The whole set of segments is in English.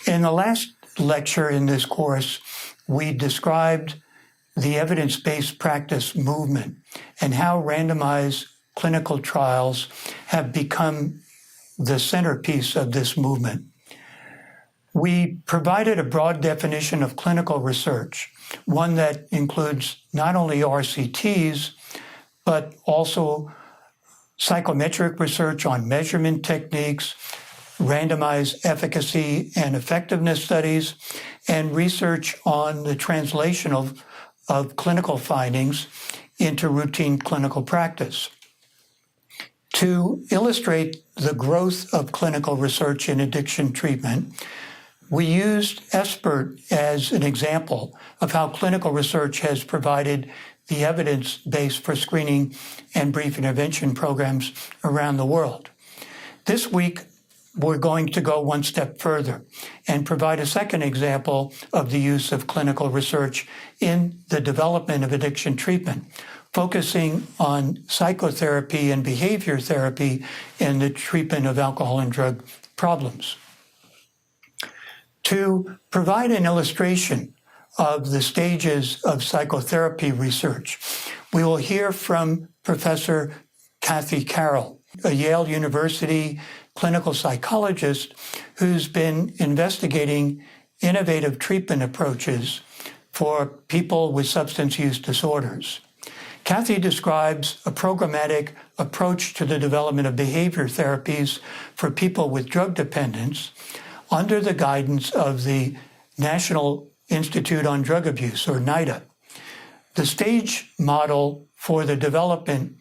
In the last lecture in this course, we described the evidence-based practice movement and how randomized clinical trials have become the centerpiece of this movement. We provided a broad definition of clinical research, one that includes not only RCTs, but also psychometric research on measurement techniques, randomized efficacy and effectiveness studies, and research on the translation of clinical findings into routine clinical practice. To illustrate the growth of clinical research in addiction treatment, we used SBIRT as an example of how clinical research has provided the evidence base for screening and brief intervention programs around the world. This week, we're going to go one step further and provide a second example of the use of clinical research in the development of addiction treatment, focusing on psychotherapy and behavior therapy in the treatment of alcohol and drug problems. To provide an illustration of the stages of psychotherapy research, we will hear from Professor Kathy Carroll, a Yale University clinical psychologist who's been investigating innovative treatment approaches for people with substance use disorders. Kathy describes a programmatic approach to the development of behavior therapies for people with drug dependence under the guidance of the National Institute on Drug Abuse, or NIDA. The stage model for the development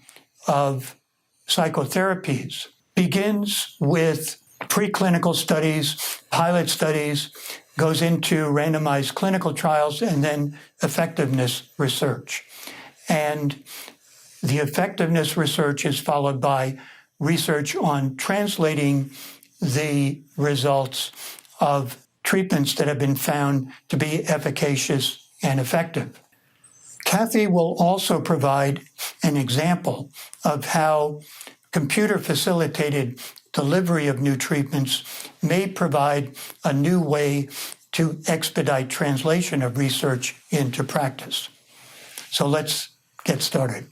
of psychotherapies begins with preclinical studies, pilot studies, goes into randomized clinical trials, and then effectiveness research. And the effectiveness research is followed by research on translating the results of treatments that have been found to be efficacious and effective. Kathy will also provide an example of how computer-facilitated delivery of new treatments may provide a new way to expedite translation of research into practice. So let's get started.